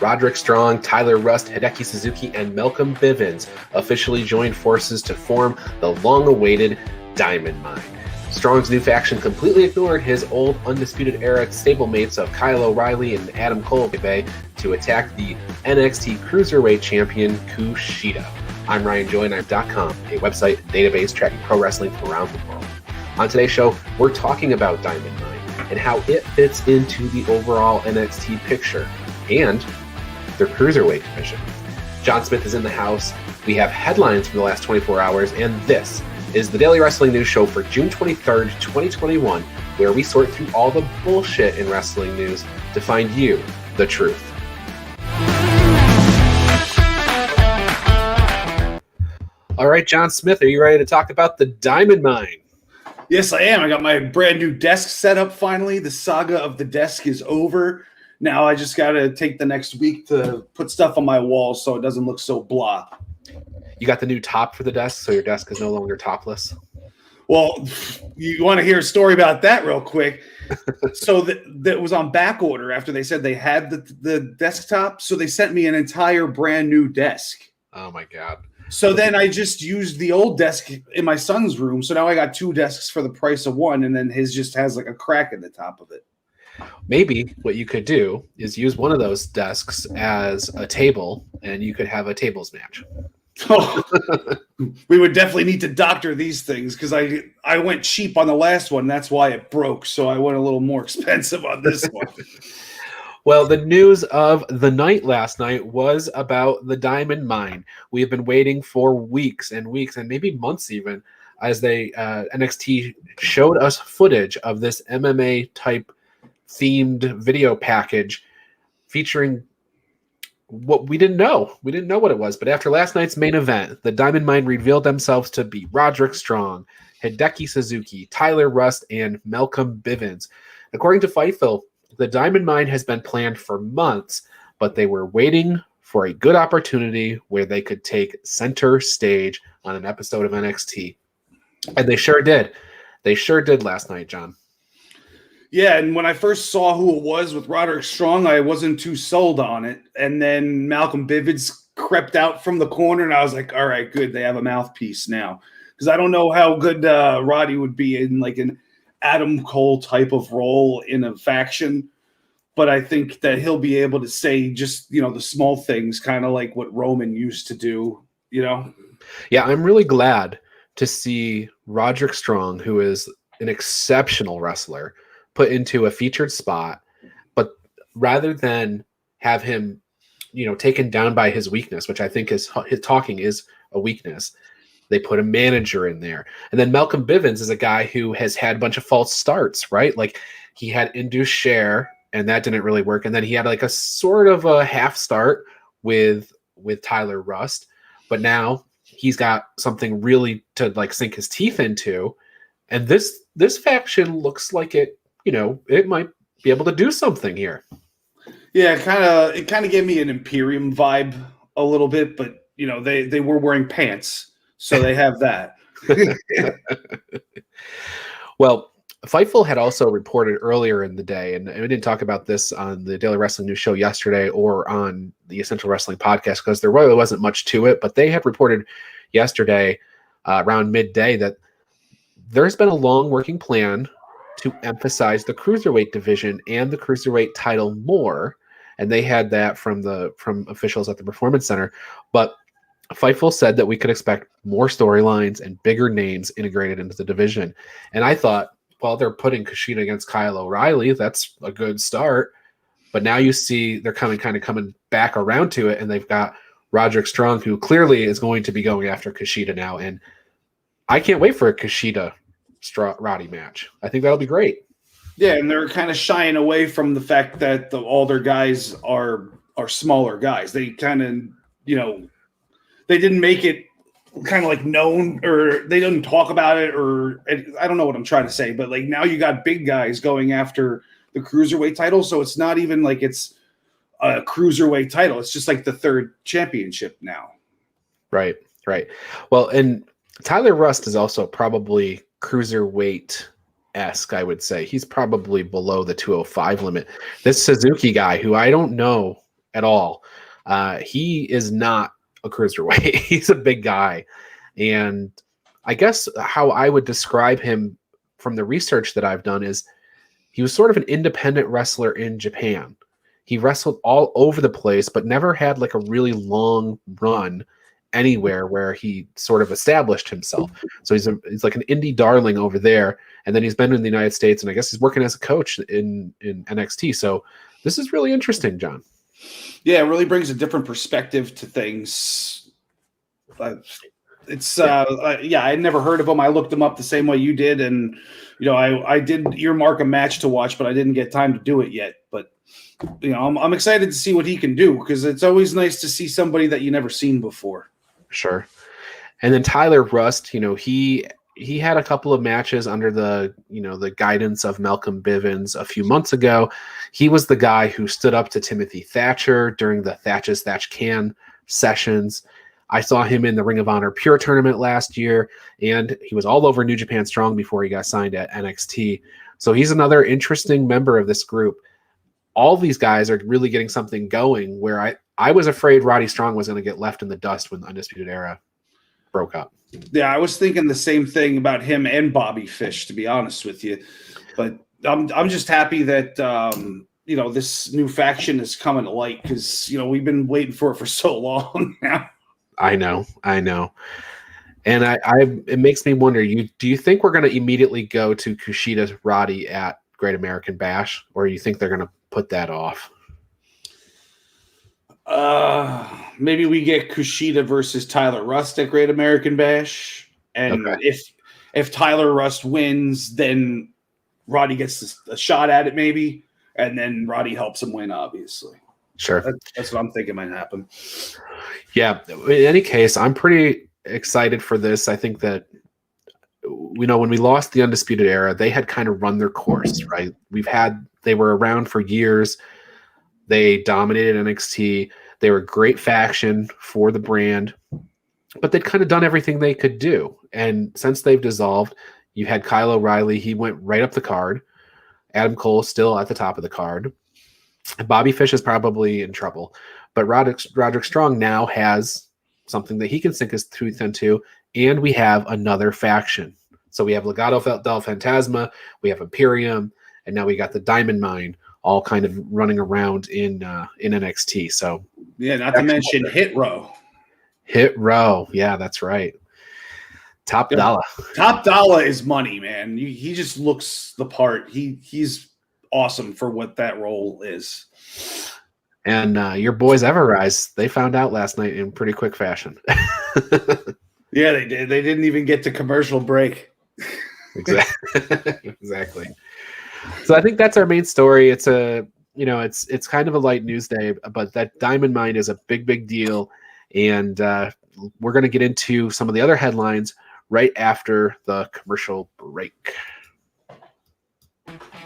Roderick Strong, Tyler Rust, Hideki Suzuki, and Malcom Bivens officially joined forces to form the long-awaited Diamond Mine. Strong's new faction completely ignored his old Undisputed Era stablemates of Kyle O'Reilly and Adam Cole to attack the NXT Cruiserweight Champion Kushida. I'm Ryan Joy, and I'm .com, a website database tracking pro wrestling from around the world. On today's show, we're talking about Diamond Mine and how it fits into the overall NXT picture and their Cruiserweight division. John Smith is in the house. We have headlines from the last 24 hours, and this is the Daily Wrestling News Show for June 23rd, 2021, where we sort through all the bullshit in wrestling news to find you the truth. All right, John Smith, are you ready to talk about the Diamond Mine? Yes, I am. I got my brand new desk set up finally. The saga of the desk is over. Now I just got to take the next week to put stuff on my wall so it doesn't look so blah. You got the new top for the desk, so your desk is no longer topless? Well, you want to hear a story about that real quick? So that was on back order after they said they had the desktop. So they sent me an entire brand new desk. Oh, my God. So then I just used the old desk in my son's room. So now I got two desks for the price of one, and then his just has like a crack in the top of it. Maybe what you could do is use one of those desks as a table, and you could have a tables match. Oh, we would definitely need to doctor these things because I went cheap on the last one. That's why it broke. So I went a little more expensive on this one. Well, the news of the night last night was about the Diamond Mine. We have been waiting for weeks and weeks and maybe months even as NXT showed us footage of this MMA type themed video package featuring what we didn't know. We didn't know what it was, but after last night's main event, the Diamond Mine revealed themselves to be Roderick Strong, Hideki Suzuki, Tyler Rust, and Malcom Bivens. According to Fightful, the Diamond Mine has been planned for months, but they were waiting for a good opportunity where they could take center stage on an episode of NXT. And they sure did. They sure did last night, John. Yeah, and when I first saw who it was with Roderick Strong, I wasn't too sold on it. And then Malcom Bivens crept out from the corner, and I was like, all right, good. They have a mouthpiece now. Because I don't know how good Roddy would be in like an Adam Cole type of role in a faction. But I think that he'll be able to say just, the small things, kind of like what Roman used to do, Yeah, I'm really glad to see Roderick Strong, who is an exceptional wrestler, put into a featured spot. But rather than have him, taken down by his weakness, which I think is his talking is a weakness, they put a manager in there. And then Malcom Bivens is a guy who has had a bunch of false starts, right? Like he had induced share, and that didn't really work. And then he had like a sort of a half start with Tyler Rust. But now he's got something really to like sink his teeth into. And this faction looks like it might be able to do something here. Yeah, it kind of gave me an Imperium vibe a little bit, but they were wearing pants, so they have that. Well, Fightful had also reported earlier in the day, and we didn't talk about this on the Daily Wrestling News Show yesterday or on the Essential Wrestling Podcast because there really wasn't much to it, but they had reported yesterday around midday that there's been a long working plan to emphasize the Cruiserweight division and the Cruiserweight title more, and they had that from officials at the Performance Center. But Fightful said that we could expect more storylines and bigger names integrated into the division. And I thought, well, they're putting Kushida against Kyle O'Reilly. That's a good start. But now you see they're coming back around to it, and they've got Roderick Strong, who clearly is going to be going after Kushida now. And I can't wait for a Kushida Roddy match. I think that'll be great. Yeah, and they're kind of shying away from the fact that all their guys are smaller guys. They kind of, they didn't make it kind of like known, or they didn't talk about it, or I don't know what I'm trying to say, but like now you got big guys going after the Cruiserweight title, so it's not even like it's a Cruiserweight title. It's just like the third championship now. Right. Well, and Tyler Rust is also probably Cruiserweight-esque, I would say. He's probably below the 205 limit. This Suzuki guy, who I don't know at all. He is not a cruiserweight. He's a big guy. And I guess how I would describe him from the research that I've done is he was sort of an independent wrestler in Japan. He wrestled all over the place, but never had like a really long run anywhere where he sort of established himself. So he's like an indie darling over there. And then he's been in the United States, and I guess he's working as a coach in NXT. So this is really interesting, John. Yeah, it really brings a different perspective to things. I never heard of him. I looked him up the same way you did, and I did earmark a match to watch, but I didn't get time to do it yet. But I'm excited to see what he can do, because it's always nice to see somebody that you never seen before. Sure. And then Tyler Rust, he had a couple of matches under the guidance of Malcom Bivens a few months ago. He was the guy who stood up to Timothy Thatcher during the Thatch Can sessions. I saw him in the Ring of Honor Pure tournament last year, and he was all over New Japan Strong before he got signed at NXT. So he's another interesting member of this group. All these guys are really getting something going, where I was afraid Roddy Strong was going to get left in the dust when the Undisputed Era broke up. Yeah, I was thinking the same thing about him and Bobby Fish, to be honest with you. But I'm just happy that this new faction is coming to light, because we've been waiting for it for so long now. I know. And it makes me wonder, do you think we're going to immediately go to Kushida Roddy at Great American Bash, or you think they're going to put that off? Maybe we get Kushida versus Tyler Rust at Great American Bash, and if Tyler Rust wins, then Roddy gets a shot at it, maybe, and then Roddy helps him win, obviously. Sure. That's what I'm thinking might happen. Yeah. In any case, I'm pretty excited for this. I think that, when we lost the Undisputed Era, they had kind of run their course, right? They were around for years. They dominated NXT. They were a great faction for the brand, but they'd kind of done everything they could do. And since they've dissolved, you had Kyle O'Reilly. He went right up the card. Adam Cole still at the top of the card. Bobby Fish is probably in trouble, but Roderick Strong now has something that he can sink his tooth into, and we have another faction. So we have Legado del Fantasma, we have Imperium, and now we got the Diamond Mine all kind of running around in NXT. So yeah, not to mention Hit Row. Hit Row, yeah, that's right. Top Dollar. Top Dollar is money, man. He just looks the part. He's awesome for what that role is. And your boys Everrise, they found out last night in pretty quick fashion. Yeah, they did. They didn't even get to commercial break. Exactly. So I think that's our main story. It's it's kind of a light news day, but that Diamond Mine is a big deal, and we're going to get into some of the other headlines right after the commercial break.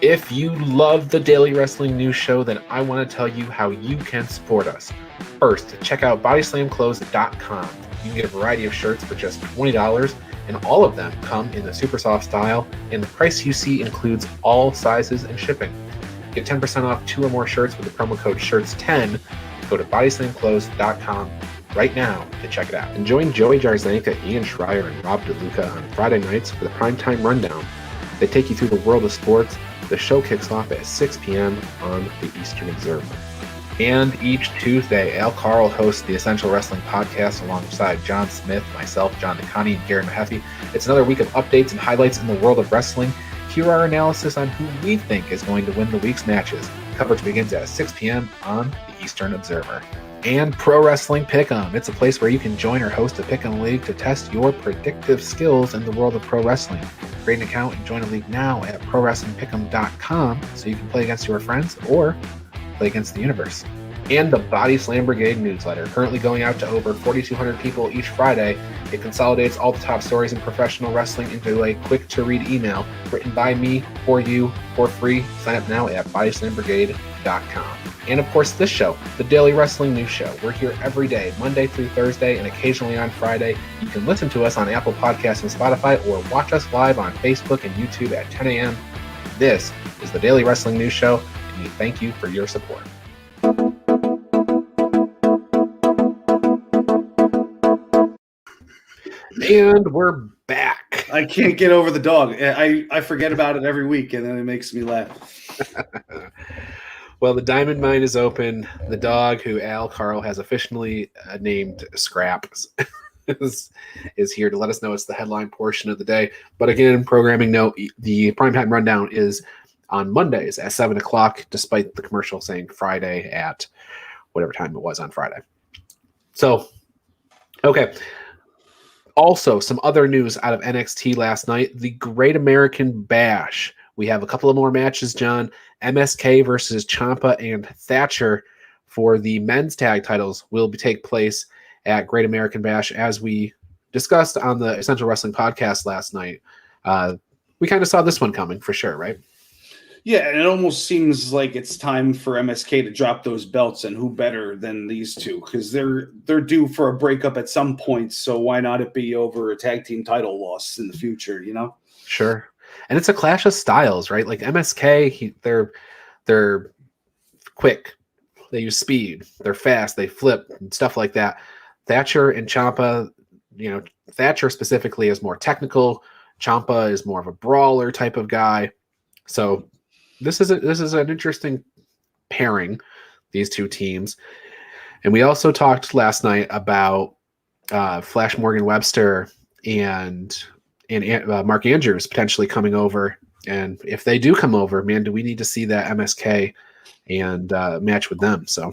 If you love the Daily Wrestling News Show, then I want to tell you how you can support us. First, check out bodyslamclothes.com. You can get a variety of shirts for just $20, and all of them come in the super soft style, and the price you see includes all sizes and shipping. Get 10% off 2 or more shirts with the promo code SHIRTS10. Go to bodyslamclothes.com right now to check it out. And join Joey Jarzanka, Ian Schreier, and Rob DeLuca on Friday nights for the Primetime Rundown. They take you through the world of sports. The show kicks off at 6 p.m. on the Eastern Observer. And each Tuesday, Al Carl hosts the Essential Wrestling Podcast alongside John Smith, myself, John Nicani, and Gary Mahaffey. It's another week of updates and highlights in the world of wrestling. Hear our analysis on who we think is going to win the week's matches. Coverage begins at 6 p.m. on the Eastern Observer. And Pro Wrestling Pick'em. It's a place where you can join or host a Pick'em League to test your predictive skills in the world of pro wrestling. Create an account and join a league now at ProWrestlingPick'em.com so you can play against your friends or play against the universe. And the Body Slam Brigade newsletter, currently going out to over 4,200 people each Friday. It consolidates all the top stories in professional wrestling into a quick-to-read email written by me for you for free. Sign up now at BodySlamBrigade.com. And of course, this show, the Daily Wrestling News Show. We're here every day, Monday through Thursday, and occasionally on Friday. You can listen to us on Apple Podcasts and Spotify, or watch us live on Facebook and YouTube at 10 a.m. This is the Daily Wrestling News Show, and we thank you for your support. And we're back. I can't get over the dog. I forget about it every week, and then it makes me laugh. Well, the Diamond Mine is open. The dog, who Al Carl has officially named Scrap, is here to let us know it's the headline portion of the day. But again, programming note, the primetime rundown is on Mondays at 7 o'clock, despite the commercial saying Friday at whatever time it was on Friday. So, okay. Also, some other news out of NXT last night, the Great American Bash. We have a couple of more matches, John. MSK versus Ciampa and Thatcher for the men's tag titles will take place at Great American Bash, as we discussed on the Essential Wrestling podcast last night. We kind of saw this one coming for sure, right? Yeah, and it almost seems like it's time for MSK to drop those belts, and who better than these two? Because they're due for a breakup at some point, so why not it be over a tag team title loss in the future, you know? Sure. And it's a clash of styles, right? Like MSK, they're quick. They use speed. They're fast. They flip and stuff like that. Thatcher and Ciampa, Thatcher specifically is more technical. Ciampa is more of a brawler type of guy. So this is an interesting pairing, these two teams. And we also talked last night about Flash Morgan Webster and Mark Andrews potentially coming over. And if they do come over, man, do we need to see that MSK and match with them? So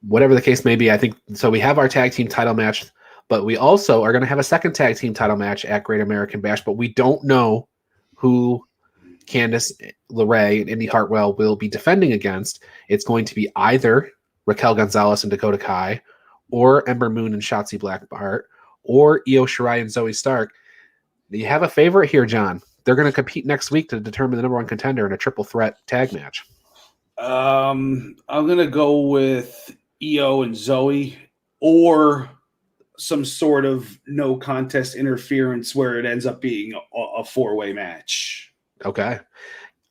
whatever the case may be, I think so. We have our tag team title match, but we also are going to have a second tag team title match at Great American Bash, but we don't know who Candice LeRae and Indy Hartwell will be defending against. It's going to be either Raquel Gonzalez and Dakota Kai, or Ember Moon and Shotzi Blackheart, or Io Shirai and Zoe Stark. Do you have a favorite here, John? They're going to compete next week to determine the number one contender in a triple threat tag match. I'm going to go with Io and Zoe, or some sort of no contest interference where it ends up being a four-way match. Okay.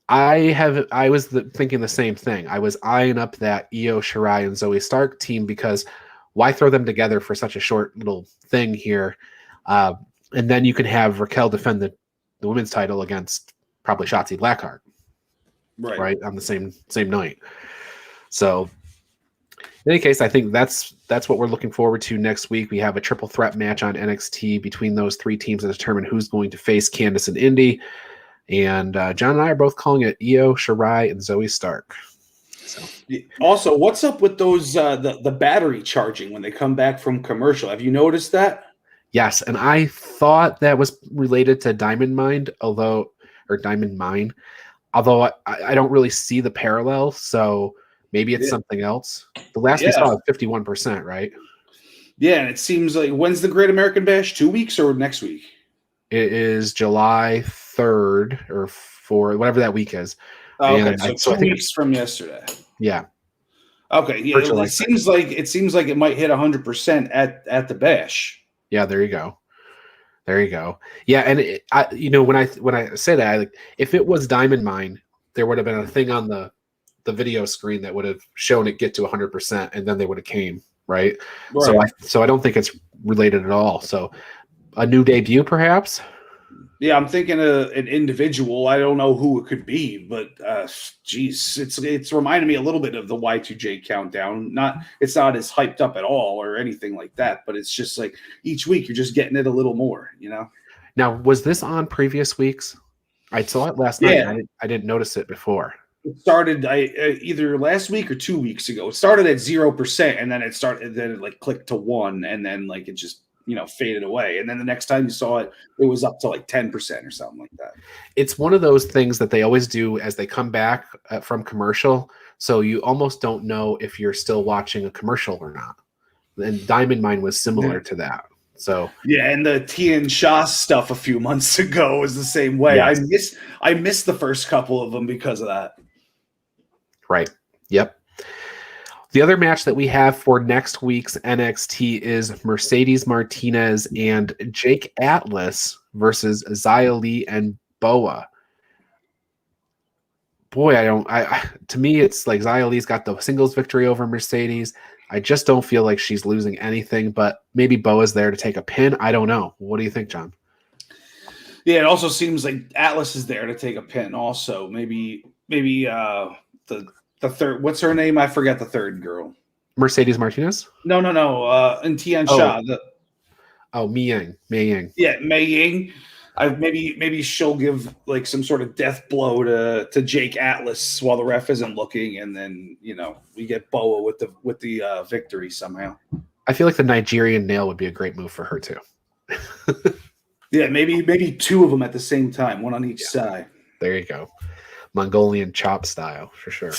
I was thinking the same thing. I was eyeing up that Io Shirai and Zoe Stark team, because why throw them together for such a short little thing here? And then you can have Raquel defend the women's title against probably Shotzi Blackheart, right on the same night. So in any case, I think that's what we're looking forward to next week. We have a triple threat match on NXT between those three teams to determine who's going to face Candice and Indy. And John and I are both calling it Io Shirai and Zoe Stark. So. Also, what's up with those the battery charging when they come back from commercial? Have you noticed that? Yes, and I thought that was related to Diamond Mine, although I don't really see the parallel, so maybe it's something else. The last we saw was 51%, right? Yeah, and it seems like, when's the Great American Bash? 2 weeks or next week? It is July 3rd or 4th, whatever that week is. Okay, so 2 weeks from yesterday. Yeah. Okay, yeah. It seems like it might hit 100% at the Bash. Yeah, there you go. Yeah, and when I say that, if it was Diamond Mine, there would have been a thing on the video screen that would have shown it get to 100%, and then they would have came, right? So I don't think it's related at all. So a new debut, perhaps. Yeah, I'm thinking an individual. I don't know who it could be, but it's reminding me a little bit of the Y2J countdown. It's not as hyped up at all or anything like that, but it's just like each week you're just getting it a little more, Now, was this on previous weeks? I saw it last night. I didn't notice it before. It started either last week or 2 weeks ago. It started at 0%, and then it clicked to 1, and then it just faded away. And then the next time you saw it, it was up to 10% or something like that. It's one of those things that they always do as they come back from commercial. So you almost don't know if you're still watching a commercial or not. And Diamond Mine was similar to that. So yeah, and the Tian Sha stuff a few months ago was the same way. Yes. I missed the first couple of them because of that. Right. Yep. The other match that we have for next week's NXT is Mercedes Martinez and Jake Atlas versus Xia Li and Boa. boy, to me, it's like Xia Li's got the singles victory over Mercedes. I just don't feel like she's losing anything, but maybe Boa's there to take a pin. I don't know. What do you think, John? Yeah, it also seems like Atlas is there to take a pin. Also, maybe the third. What's her name? I forget the third girl. Mercedes Martinez? No. And Tian Sha. Mei Ying. Yeah, Mei Ying. Maybe she'll give like some sort of death blow to Jake Atlas while the ref isn't looking, and then we get Boa with the victory somehow. I feel like the Nigerian nail would be a great move for her too. Yeah, maybe two of them at the same time, one on each side. There you go, Mongolian chop style for sure.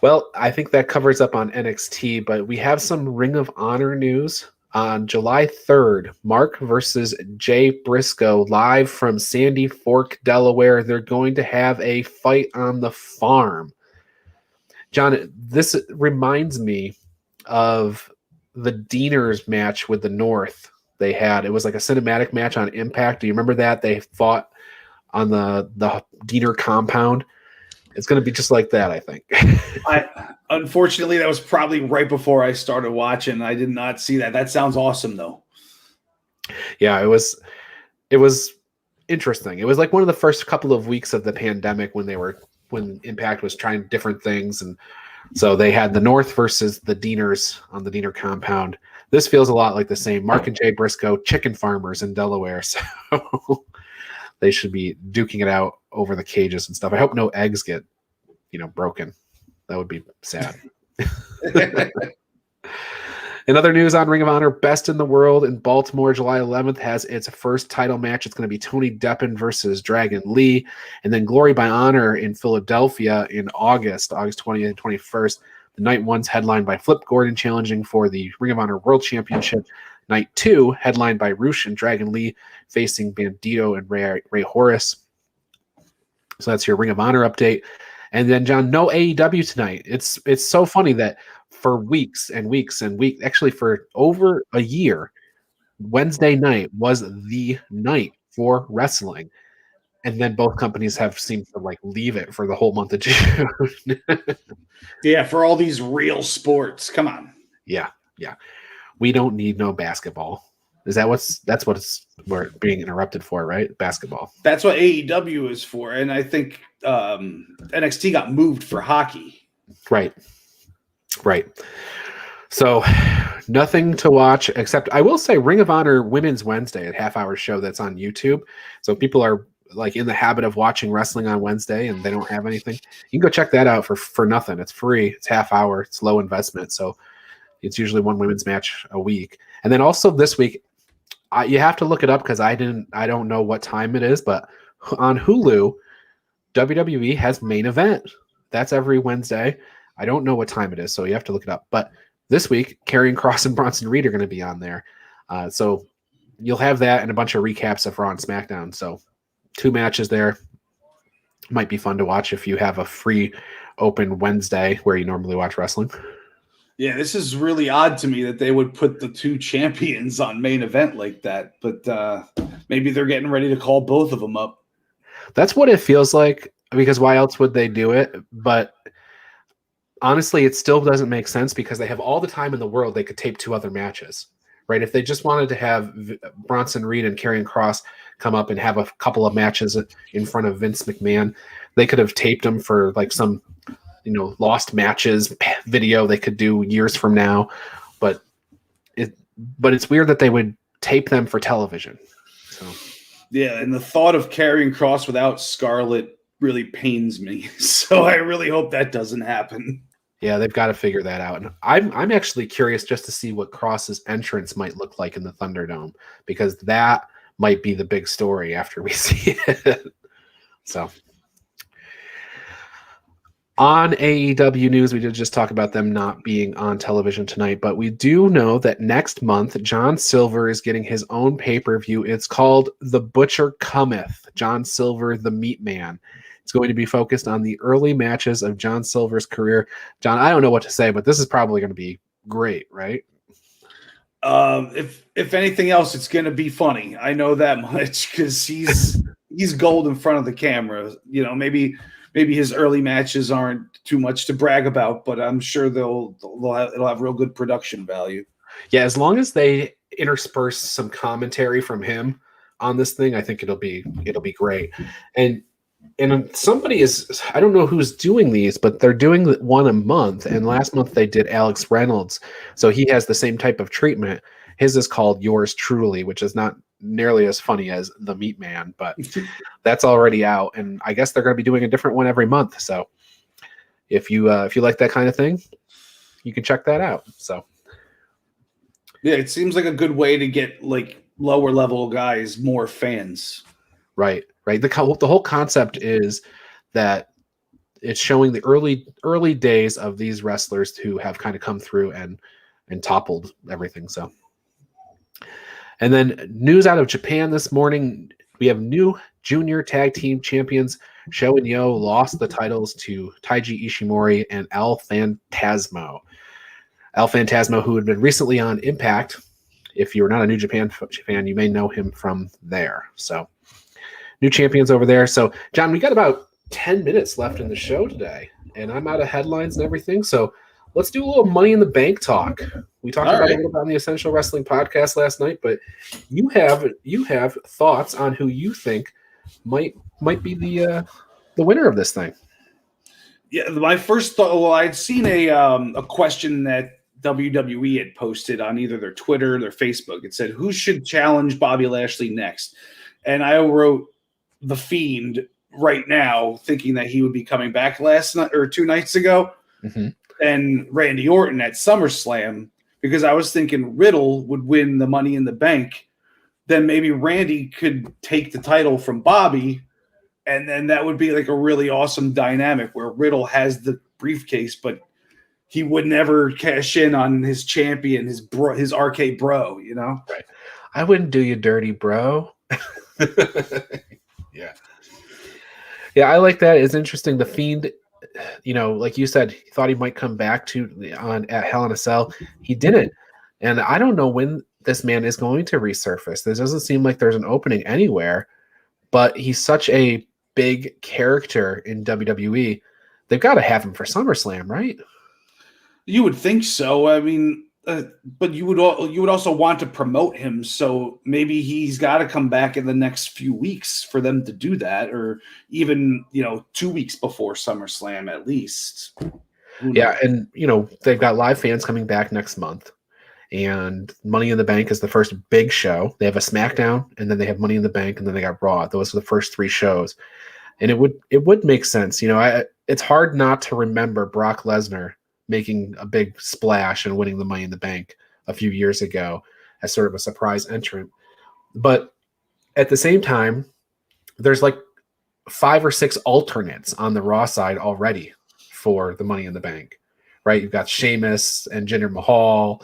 Well, I think that covers up on NXT, but we have some Ring of Honor news. On July 3rd, Mark versus Jay Briscoe live from Sandy Fork, Delaware. They're going to have a fight on the farm. John, this reminds me of the Deaners match with the North they had. It was like a cinematic match on Impact. Do you remember that? They fought on the Diener compound. It's going to be just like that, I think. Unfortunately, that was probably right before I started watching. I did not see that. That sounds awesome, though. Yeah, it was interesting. It was like one of the first couple of weeks of the pandemic when Impact was trying different things, and so they had the North versus the Deaners on the Diener compound. This feels a lot like the same. Mark and Jay Briscoe, chicken farmers in Delaware, so they should be duking it out over the cages and stuff. I hope no eggs get, broken. That would be sad. In other news on Ring of Honor, Best in the World in Baltimore, July 11th, has its first title match. It's going to be Tony Deppen versus Dragon Lee. And then Glory by Honor in Philadelphia in August 20th and 21st. The night one's headlined by Flip Gordon challenging for the Ring of Honor World Championship. Night two, headlined by Roosh and Dragon Lee facing Bandito and Ray Horace. So that's your Ring of Honor update. And then, John, no AEW tonight. It's so funny that for weeks and weeks and weeks, actually for over a year, Wednesday night was the night for wrestling. And then both companies have seemed to leave it for the whole month of June. Yeah, for all these real sports. Come on. Yeah. We don't need no basketball. That's what we're being interrupted for, right? Basketball. That's what AEW is for. And I think NXT got moved for hockey. Right. So nothing to watch except I will say Ring of Honor Women's Wednesday, a half-hour show that's on YouTube. So people are in the habit of watching wrestling on Wednesday and they don't have anything. You can go check that out for nothing. It's free. It's half hour. It's low investment. So it's usually one women's match a week. And then also this week, you have to look it up because I don't know what time it is, but on Hulu, WWE has Main Event. That's every Wednesday. I don't know what time it is, so you have to look it up. But this week, Karrion Kross and Bronson Reed are going to be on there. So you'll have that and a bunch of recaps of Raw and SmackDown. So 2 matches there. Might be fun to watch if you have a free open Wednesday where you normally watch wrestling. Yeah, this is really odd to me that they would put the 2 champions on Main Event like that. But maybe they're getting ready to call both of them up. That's what it feels like, because why else would they do it? But honestly, it still doesn't make sense because they have all the time in the world. They could tape 2 other matches, right? If they just wanted to have Bronson Reed and Karrion Kross come up and have a couple of matches in front of Vince McMahon, they could have taped them for some lost matches video they could do years from now. But it's weird that they would tape them for television. So yeah, and the thought of Karrion Kross without Scarlett really pains me. So I really hope that doesn't happen. Yeah, they've got to figure that out. And I'm actually curious just to see what Kross's entrance might look like in the Thunderdome, because that might be the big story after we see it. So on AEW news, we did just talk about them not being on television tonight, but we do know that next month, John Silver is getting his own pay-per-view. It's called The Butcher Cometh, John Silver, the Meat Man. It's going to be focused on the early matches of John Silver's career. John, I don't know what to say, but this is probably going to be great, right? If anything else, it's going to be funny. I know that much because he's he's gold in front of the camera. Maybe his early matches aren't too much to brag about, but I'm sure it'll have real good production value. Yeah, as long as they intersperse some commentary from him on this thing, I think it'll be great. And somebody is, I don't know who's doing these, but they're doing one a month. And last month they did Alex Reynolds, so he has the same type of treatment. His is called Yours Truly, which is not nearly as funny as The Meat Man, but that's already out. And I guess they're going to be doing a different one every month. So if you like that kind of thing, you can check that out. So yeah, it seems like a good way to get like lower level guys more fans. Right. The whole concept is that it's showing the early days of these wrestlers who have kind of come through and toppled everything. So, and then news out of Japan this morning, we have new junior tag team champions. Sho and Yo lost the titles to Taiji Ishimori and El Phantasmo. El Phantasmo, who had been recently on Impact. If you're not a New Japan fan, you may know him from there. So, new champions over there. So, John, we got about 10 minutes left in the show today, and I'm out of headlines and everything. So, let's do a little Money in the Bank talk. We talked about it a little bit on the Essential Wrestling podcast last night, but you have thoughts on who you think might be the winner of this thing. Yeah, my first thought. Well, I'd seen a question that WWE had posted on either their Twitter or their Facebook. It said, "Who should challenge Bobby Lashley next?" And I wrote The Fiend right now, thinking that he would be coming back last night or 2 nights ago, and Randy Orton at SummerSlam, because I was thinking Riddle would win the Money in the Bank. Then maybe Randy could take the title from Bobby, and then that would be like a really awesome dynamic where Riddle has the briefcase, but he would never cash in on his champion, his RK Bro, Right. I wouldn't do you dirty, bro. Yeah, I like that. It's interesting. The Fiend, like you said, he thought he might come back at Hell in a Cell. He didn't. And I don't know when this man is going to resurface. There doesn't seem like there's an opening anywhere, but he's such a big character in WWE. They've got to have him for SummerSlam, right? You would think so. I mean, but you would also want to promote him, so maybe he's got to come back in the next few weeks for them to do that, or even 2 weeks before SummerSlam at least. Yeah, and they've got live fans coming back next month, and Money in the Bank is the first big show. They have a SmackDown, and then they have Money in the Bank, and then they got Raw. Those are the first 3 shows, and it would make sense. It's hard not to remember Brock Lesnar making a big splash and winning the Money in the Bank a few years ago as sort of a surprise entrant. But at the same time, there's like 5 or 6 alternates on the Raw side already for the Money in the Bank, right? You've got Sheamus and Jinder Mahal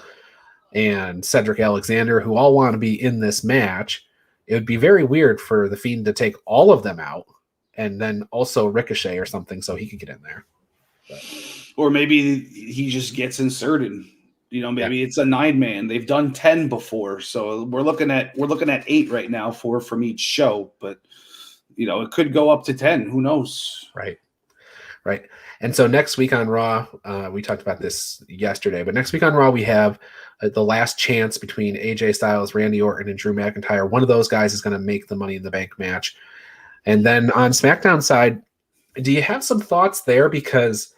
and Cedric Alexander, who all want to be in this match. It would be very weird for the Fiend to take all of them out and then also Ricochet or something so he could get in there. But. Or maybe he just gets inserted. Maybe it's a 9-man. They've done 10 before, so we're looking at 8 right now, 4 from each show. But it could go up to 10. Who knows? Right. And so next week on Raw, we talked about this yesterday, but next week on Raw we have the last chance between AJ Styles, Randy Orton, and Drew McIntyre. One of those guys is going to make the Money in the Bank match. And then on SmackDown side, do you have some thoughts there? Because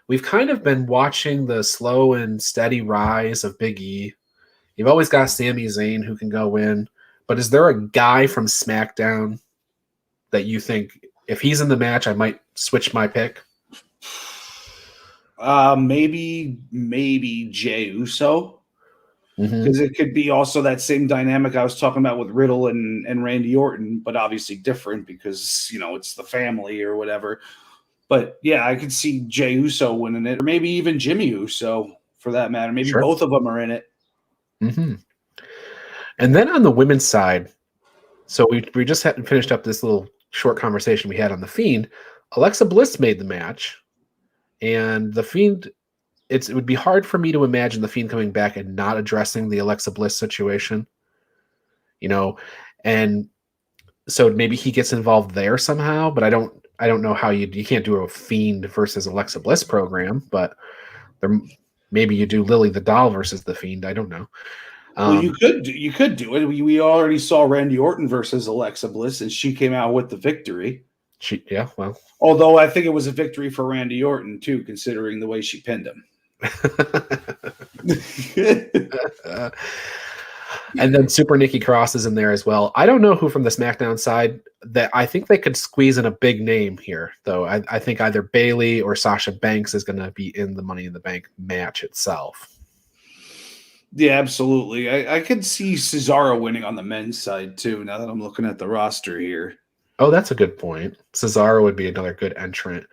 we've kind of been watching the slow and steady rise of Big E. You've always got Sami Zayn who can go in, but is there a guy from SmackDown that you think if he's in the match, I might switch my pick? Maybe Jey Uso, because it could be also that same dynamic I was talking about with Riddle and Randy Orton, but obviously different because it's the family or whatever. But yeah, I could see Jey Uso winning it, or maybe even Jimmy Uso for that matter. Maybe both of them are in it. And then on the women's side, so we just finished up this little short conversation we had on the Fiend. Alexa Bliss made the match, and the Fiend. It would be hard for me to imagine the Fiend coming back and not addressing the Alexa Bliss situation. And So maybe he gets involved there somehow, but I don't know how you can't do a Fiend versus Alexa Bliss program, but there maybe you do Lily the Doll versus the Fiend. I don't know. Well, you could do it. We already saw Randy Orton versus Alexa Bliss, and she came out with the victory. Well, although I think it was a victory for Randy Orton too, considering the way she pinned him. And then Super Nikki Cross is in there as well. I don't know who from the SmackDown side that I think they could squeeze in a big name here, though. I think either Bayley or Sasha Banks is going to be in the Money in the Bank match itself. Yeah, absolutely. I could see Cesaro winning on the men's side too. Now that I'm looking at the roster here. Oh, that's a good point. Cesaro would be another good entrant.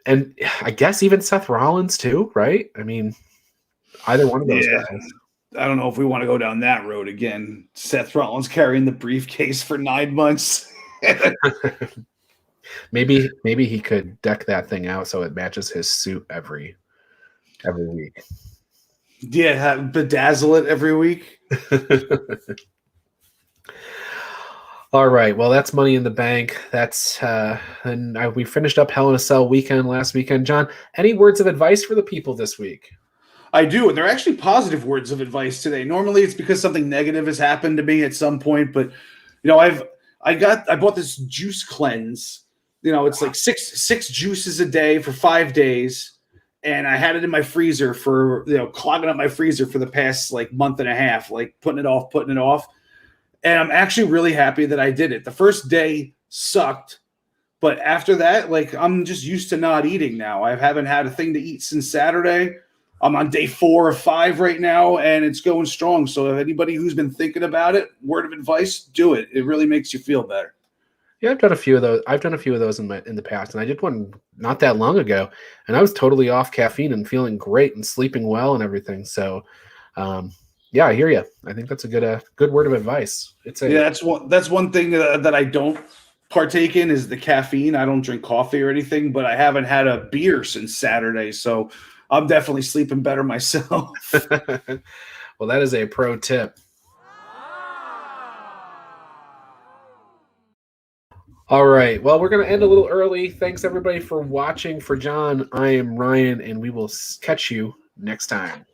And I guess even Seth Rollins too, right? I mean, either one of those guys. I don't know if we want to go down that road again. Seth Rollins carrying the briefcase for 9 months. Maybe he could deck that thing out so it matches his suit every week. Yeah, bedazzle it every week. All right. Well, that's Money in the Bank. That's and we finished up Hell in a Cell weekend last weekend. John, any words of advice for the people this week? I do, and they're actually positive words of advice today. Normally, it's because something negative has happened to me at some point, but I bought this juice cleanse. It's like six juices a day for 5 days, and I had it in my freezer for clogging up my freezer for the past like month and a half, like putting it off. And I'm actually really happy that I did it. The first day sucked, but after that, like I'm just used to not eating now. I haven't had a thing to eat since Saturday. I'm on day 4 of 5 right now, and it's going strong. So if anybody who's been thinking about it, word of advice, do it. It really makes you feel better. Yeah, I've done a few of those. In the past, and I did one not that long ago, and I was totally off caffeine and feeling great and sleeping well and everything. So, yeah, I hear you. I think that's a good word of advice. That's one thing that I don't partake in is the caffeine. I don't drink coffee or anything, but I haven't had a beer since Saturday, so I'm definitely sleeping better myself. Well, that is a pro tip. All right. Well, we're going to end a little early. Thanks, everybody, for watching. For John, I am Ryan, and we will catch you next time.